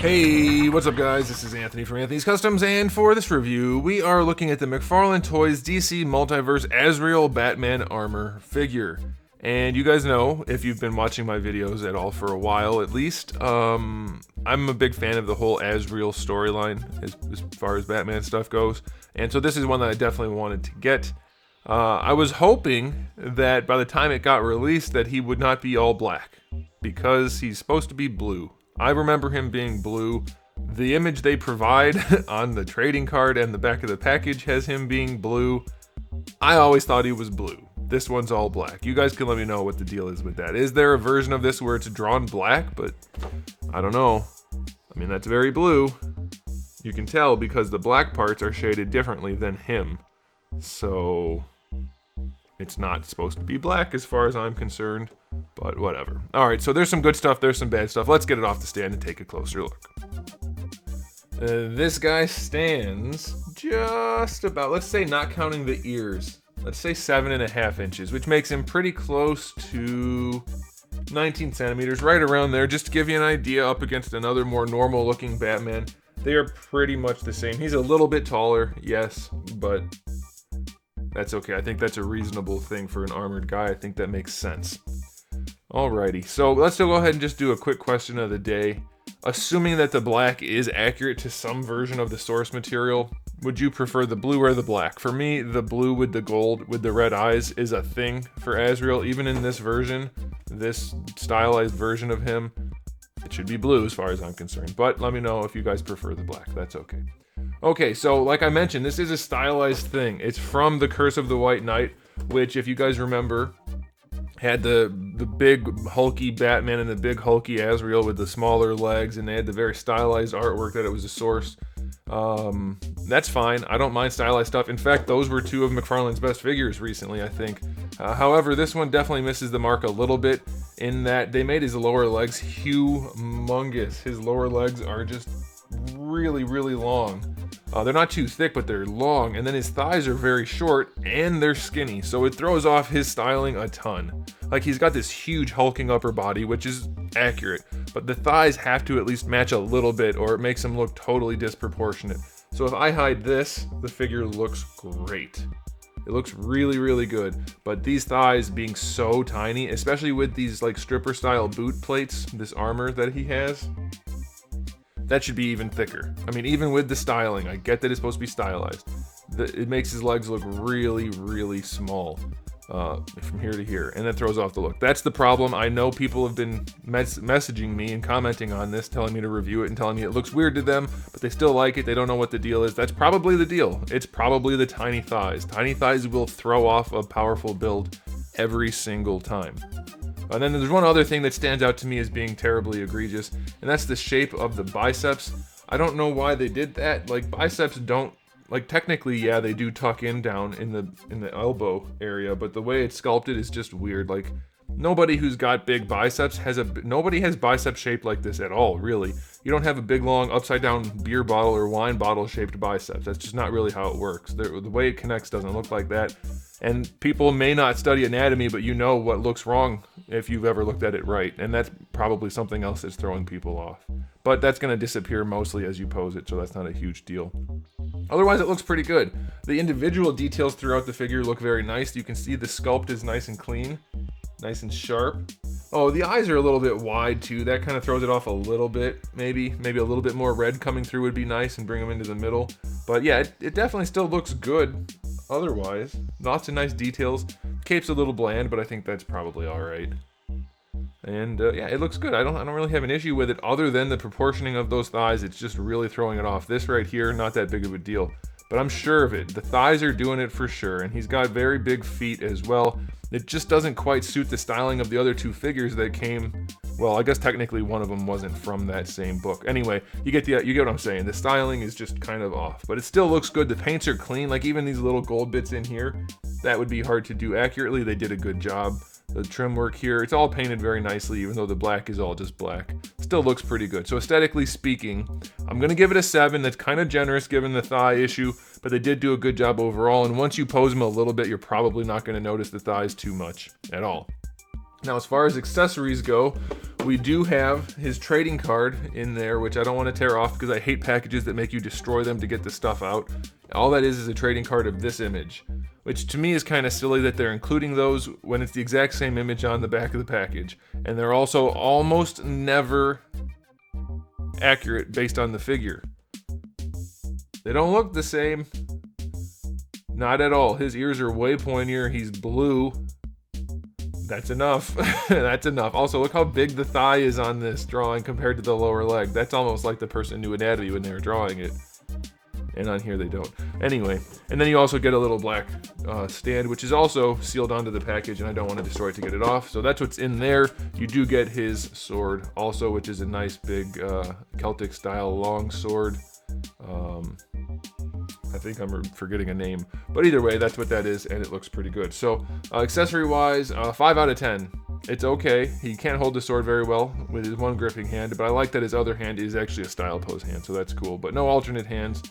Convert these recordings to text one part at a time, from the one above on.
Hey, what's up guys? This is Anthony from Anthony's Customs, and for this review, we are looking at the McFarlane Toys DC Multiverse AZRAEL Batman Armor figure. And you guys know, if you've been watching my videos at all for a while at least, I'm a big fan of the whole AZRAEL storyline as far as Batman stuff goes. And so this is one that I definitely wanted to get. I was hoping that by the time it got released that he would not be all black, because he's supposed to be blue. I remember him being blue. The image they provide on the trading card and the back of the package has him being blue. I always thought he was blue. This one's all black. You guys can let me know what the deal is with that. Is there a version of this where it's drawn black? But I don't know. I mean, that's very blue. You can tell because the black parts are shaded differently than him. So it's not supposed to be black as far as I'm concerned, but whatever. All right, so there's some good stuff, there's some bad stuff. Let's get it off the stand and take a closer look. This guy stands just about, let's say not counting the ears, let's say 7.5 inches, which makes him pretty close to 19 centimeters, right around there, just to give you an idea up against another more normal looking Batman. They are pretty much the same. He's a little bit taller, yes, but that's okay. I think that's a reasonable thing for an armored guy. I think that makes sense. Alrighty, so let's go ahead and just do a quick question of the day. Assuming that the black is accurate to some version of the source material, would you prefer the blue or the black? For me, the blue with the gold with the red eyes is a thing for AZRAEL. Even in this version, this stylized version of him, it should be blue as far as I'm concerned. But let me know if you guys prefer the black. That's okay. Okay, so like I mentioned, this is a stylized thing. It's from The Curse of the White Knight, which, if you guys remember, had the big hulky Batman and the big hulky AZRAEL with the smaller legs, and they had the very stylized artwork that it was a source. That's fine. I don't mind stylized stuff. In fact, those were two of McFarlane's best figures recently, I think. However, this one definitely misses the mark a little bit in that they made his lower legs humongous. His lower legs are just really, really long. They're not too thick, but they're long, and then his thighs are very short and they're skinny, so it throws off his styling a ton. Like, he's got this huge hulking upper body, which is accurate, but the thighs have to at least match a little bit or it makes him look totally disproportionate. So if I hide this, the figure looks great. It looks really, really good, but these thighs being so tiny, especially with these like stripper style boot plates, this armor that he has, that should be even thicker. I mean, even with the styling, I get that it's supposed to be stylized. It makes his legs look really, really small from here to here, and that throws off the look. That's the problem. I know people have been messaging me and commenting on this, telling me to review it and telling me it looks weird to them, but they still like it. They don't know what the deal is. That's probably the deal. It's probably the tiny thighs. Tiny thighs will throw off a powerful build every single time. And then there's one other thing that stands out to me as being terribly egregious, and that's the shape of the biceps. I don't know why they did that. Like, biceps don't, like, technically, yeah, they do tuck in down in the elbow area, but the way it's sculpted is just weird. Like, nobody who's got big biceps nobody has bicep shaped like this at all, really. You don't have a big, long, upside-down beer bottle or wine bottle-shaped biceps. That's just not really how it works. The way it connects doesn't look like that. And people may not study anatomy, but you know what looks wrong if you've ever looked at it right. And that's probably something else that's throwing people off. But that's going to disappear mostly as you pose it, so that's not a huge deal. Otherwise, it looks pretty good. The individual details throughout the figure look very nice. You can see the sculpt is nice and clean, nice and sharp. Oh, the eyes are a little bit wide too. That kind of throws it off a little bit. Maybe a little bit more red coming through would be nice and bring them into the middle. But yeah, it definitely still looks good. Otherwise, lots of nice details. Cape's a little bland, but I think that's probably all right. And yeah, it looks good. I don't really have an issue with it other than the proportioning of those thighs. It's just really throwing it off. This right here, not that big of a deal, but I'm sure of it. The thighs are doing it for sure, and he's got very big feet as well. It just doesn't quite suit the styling of the other two figures that came. Well, I guess technically one of them wasn't from that same book. Anyway, you get what I'm saying. The styling is just kind of off, but it still looks good. The paints are clean. Like, even these little gold bits in here, that would be hard to do accurately. They did a good job. The trim work here, it's all painted very nicely, even though the black is all just black. Still looks pretty good. So aesthetically speaking, I'm going to give it a 7. That's kind of generous given the thigh issue, but they did do a good job overall. And once you pose them a little bit, you're probably not going to notice the thighs too much at all. Now, as far as accessories go, We do have his trading card in there, which I don't want to tear off because I hate packages that make you destroy them to get the stuff out. All that is a trading card of this image, which to me is kind of silly that they're including those when it's the exact same image on the back of the package. And they're also almost never accurate based on the figure. They don't look the same. Not at all. His ears are way pointier. He's blue. That's enough. That's enough. Also, look how big the thigh is on this drawing compared to the lower leg. That's almost like the person knew anatomy when they were drawing it. And on here they don't. Anyway, and then you also get a little black stand, which is also sealed onto the package, and I don't want to destroy it to get it off. So that's what's in there. You do get his sword also, which is a nice big Celtic style long sword. I think I'm forgetting a name, but either way, that's what that is, and it looks pretty good. So, accessory-wise, 5 out of 10. It's okay. He can't hold the sword very well with his one gripping hand, but I like that his other hand is actually a style pose hand, so that's cool. But no alternate hands,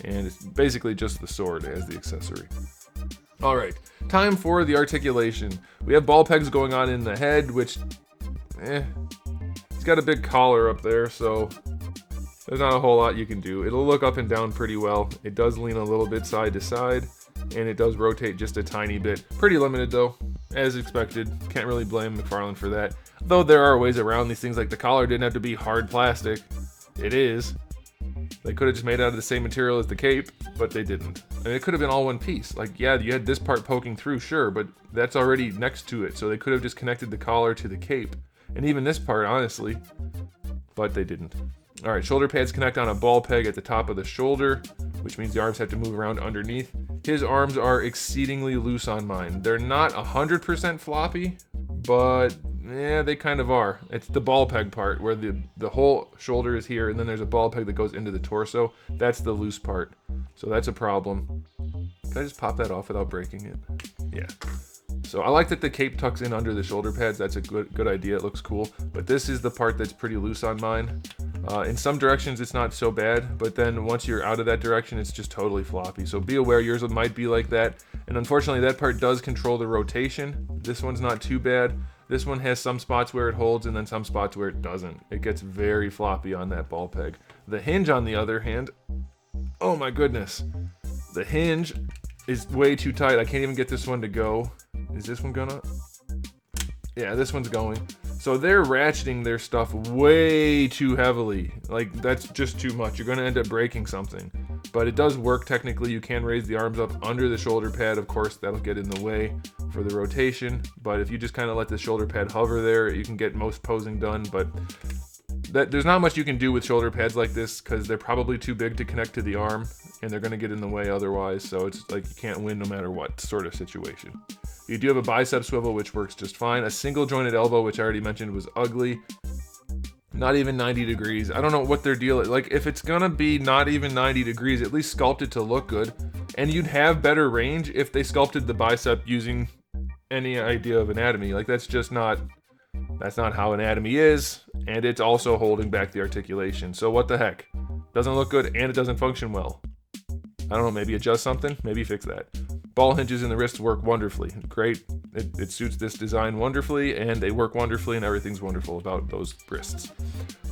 and it's basically just the sword as the accessory. All right, time for the articulation. We have ball pegs going on in the head, which, he's got a big collar up there, so there's not a whole lot you can do. It'll look up and down pretty well. It does lean a little bit side to side, and it does rotate just a tiny bit. Pretty limited though, as expected. Can't really blame McFarlane for that. Though there are ways around these things, like the collar didn't have to be hard plastic. It is. They could have just made it out of the same material as the cape, but they didn't. I mean, it could have been all one piece. Like, yeah, you had this part poking through, sure, but that's already next to it. So they could have just connected the collar to the cape. And even this part, honestly, but they didn't. All right, shoulder pads connect on a ball peg at the top of the shoulder, which means the arms have to move around underneath. His arms are exceedingly loose on mine. They're not 100% floppy, but yeah, they kind of are. It's the ball peg part where the whole shoulder is here, and then there's a ball peg that goes into the torso. That's the loose part. So that's a problem. Can I just pop that off without breaking it? Yeah. So I like that the cape tucks in under the shoulder pads. That's a good idea. It looks cool. But this is the part that's pretty loose on mine. In some directions, it's not so bad. But then once you're out of that direction, it's just totally floppy. So be aware yours might be like that. And unfortunately, that part does control the rotation. This one's not too bad. This one has some spots where it holds and then some spots where it doesn't. It gets very floppy on that ball peg. The hinge, on the other hand, oh my goodness. The hinge is way too tight. I can't even get this one to go. Is this one gonna? Yeah, this one's going. So they're ratcheting their stuff way too heavily. Like, that's just too much. You're gonna end up breaking something. But it does work technically. You can raise the arms up under the shoulder pad. Of course, that'll get in the way for the rotation. But if you just kind of let the shoulder pad hover there, you can get most posing done. But there's not much you can do with shoulder pads like this because they're probably too big to connect to the arm, and they're gonna get in the way otherwise. So it's like you can't win no matter what sort of situation. You do have a bicep swivel, which works just fine. A single jointed elbow, which I already mentioned was ugly. Not even 90 degrees. I don't know what their deal is. Like, if it's gonna be not even 90 degrees, at least sculpt it to look good. And you'd have better range if they sculpted the bicep using any idea of anatomy. Like, that's not how anatomy is. And it's also holding back the articulation. So what the heck? Doesn't look good and it doesn't function well. I don't know, maybe adjust something? Maybe fix that. Ball hinges in the wrists work wonderfully. Great. It suits this design wonderfully, and they work wonderfully, and everything's wonderful about those wrists.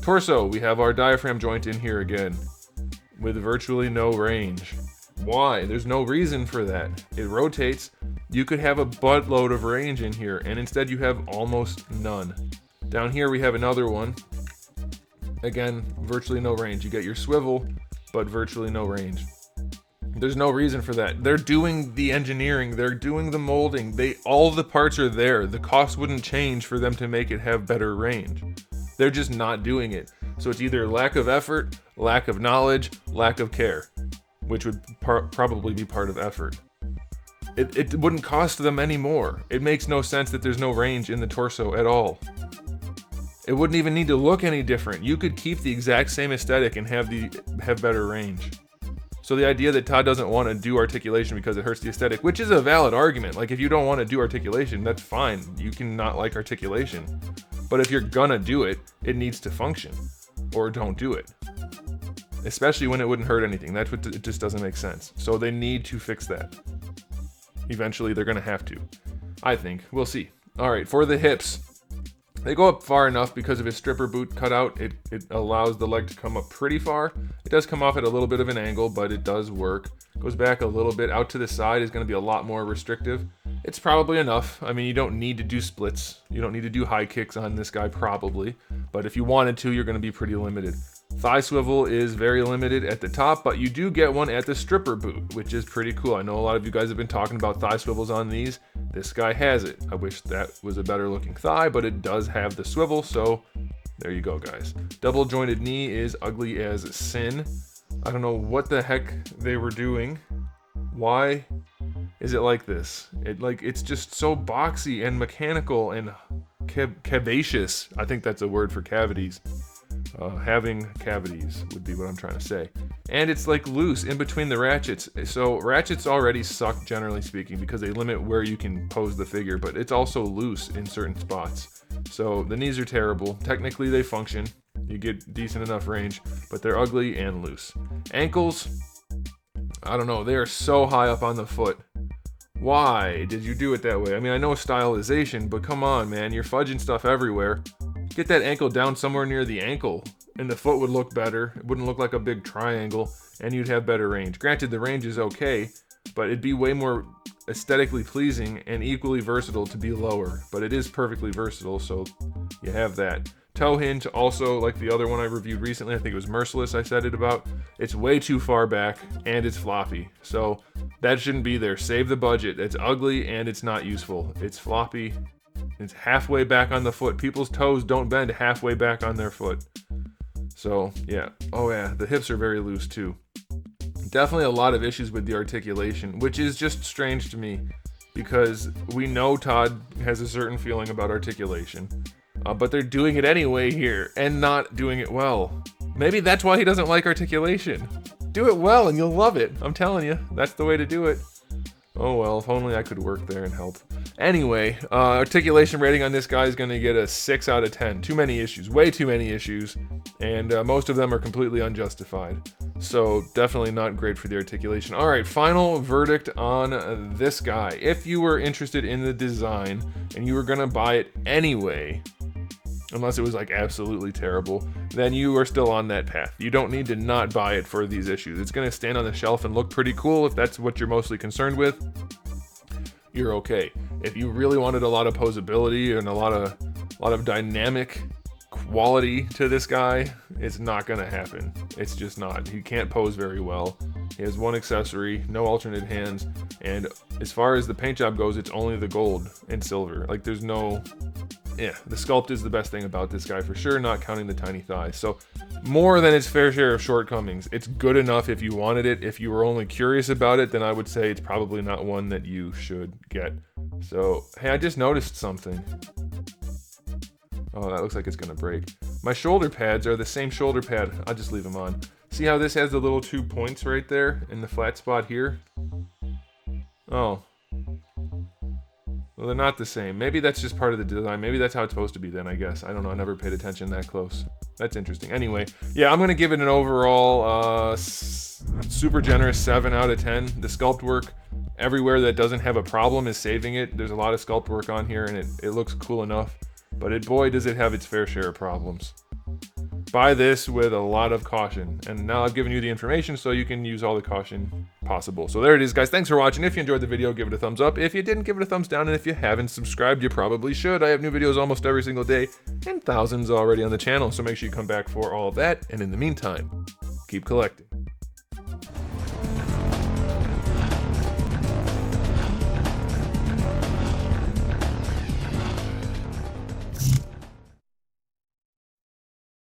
Torso, we have our diaphragm joint in here again, with virtually no range. Why? There's no reason for that. It rotates. You could have a buttload of range in here, and instead you have almost none. Down here we have another one. Again, virtually no range. You get your swivel, but virtually no range. There's no reason for that. They're doing the engineering, they're doing the molding, all the parts are there. The cost wouldn't change for them to make it have better range. They're just not doing it. So it's either lack of effort, lack of knowledge, lack of care, which would probably be part of effort. It wouldn't cost them any more. It makes no sense that there's no range in the torso at all. It wouldn't even need to look any different. You could keep the exact same aesthetic and have better range. So the idea that Todd doesn't want to do articulation because it hurts the aesthetic, which is a valid argument. Like, if you don't want to do articulation, that's fine. You can not like articulation. But if you're gonna do it, it needs to function. Or don't do it. Especially when it wouldn't hurt anything. That's what it just doesn't make sense. So they need to fix that. Eventually they're gonna have to. I think. We'll see. Alright, for the hips. They go up far enough because of his stripper boot cutout. It allows the leg to come up pretty far. It does come off at a little bit of an angle, but it does work. Goes back a little bit. Out to the side is going to be a lot more restrictive. It's probably enough. I mean, you don't need to do splits. You don't need to do high kicks on this guy probably. But if you wanted to, you're going to be pretty limited. Thigh swivel is very limited at the top, but you do get one at the stripper boot, which is pretty cool. I know a lot of you guys have been talking about thigh swivels on these. This guy has it. I wish that was a better looking thigh, but it does have the swivel, so there you go, guys. Double jointed knee is ugly as sin. I don't know what the heck they were doing. Why is it like this? It's just so boxy and mechanical and cavacious. I think that's a word for cavities. Having cavities would be what I'm trying to say. And it's like loose in between the ratchets. So ratchets already suck, generally speaking, because they limit where you can pose the figure, but it's also loose in certain spots. So the knees are terrible. Technically they function. You get decent enough range, but they're ugly and loose. Ankles, I don't know, they are so high up on the foot. Why did you do it that way? I mean, I know stylization, but come on, man, you're fudging stuff everywhere. Get that ankle down somewhere near the ankle, and the foot would look better. It wouldn't look like a big triangle, and you'd have better range. Granted, the range is okay, but it'd be way more aesthetically pleasing and equally versatile to be lower. But it is perfectly versatile, so you have that. Toe hinge, also like the other one I reviewed recently, I think it was Merciless I said it about. It's way too far back, and it's floppy. So that shouldn't be there. Save the budget. It's ugly, and it's not useful. It's floppy. It's halfway back on the foot. People's toes don't bend halfway back on their foot. So, yeah. Oh, yeah. The hips are very loose, too. Definitely a lot of issues with the articulation, which is just strange to me because we know Todd has a certain feeling about articulation, but they're doing it anyway here and not doing it well. Maybe that's why he doesn't like articulation. Do it well and you'll love it. I'm telling you, that's the way to do it. Oh well, if only I could work there and help. Anyway, articulation rating on this guy is going to get a 6 out of 10. Too many issues, way too many issues, and most of them are completely unjustified. So definitely not great for the articulation. All right, final verdict on this guy. If you were interested in the design and you were going to buy it anyway, unless it was like absolutely terrible, then you are still on that path. You don't need to not buy it for these issues. It's going to stand on the shelf and look pretty cool. If that's what you're mostly concerned with, you're okay. If you really wanted a lot of posability and a lot of dynamic quality to this guy, it's not going to happen. It's just not. He can't pose very well. He has one accessory, no alternate hands, and as far as the paint job goes, it's only the gold and silver. Like there's no... Yeah, the sculpt is the best thing about this guy for sure, not counting the tiny thighs. So more than its fair share of shortcomings. It's good enough if you wanted it. If you were only curious about it, then I would say it's probably not one that you should get. So, hey, I just noticed something. Oh, that looks like it's gonna break. My shoulder pads are the same shoulder pad. I'll just leave them on. See how this has the little 2 points right there in the flat spot here? Oh. Well, they're not the same. Maybe that's just part of the design. Maybe that's how it's supposed to be then, I guess. I don't know. I never paid attention that close. That's interesting. Anyway, yeah, I'm going to give it an overall super generous 7 out of 10. The sculpt work everywhere that doesn't have a problem is saving it. There's a lot of sculpt work on here, and it looks cool enough. But boy, does it have its fair share of problems. Buy this with a lot of caution. And now I've given you the information so you can use all the caution possible. So there it is, guys. Thanks for watching. If you enjoyed the video, give it a thumbs up. If you didn't, give it a thumbs down. And if you haven't subscribed, you probably should. I have new videos almost every single day and thousands already on the channel. So make sure you come back for all of that. And in the meantime, keep collecting.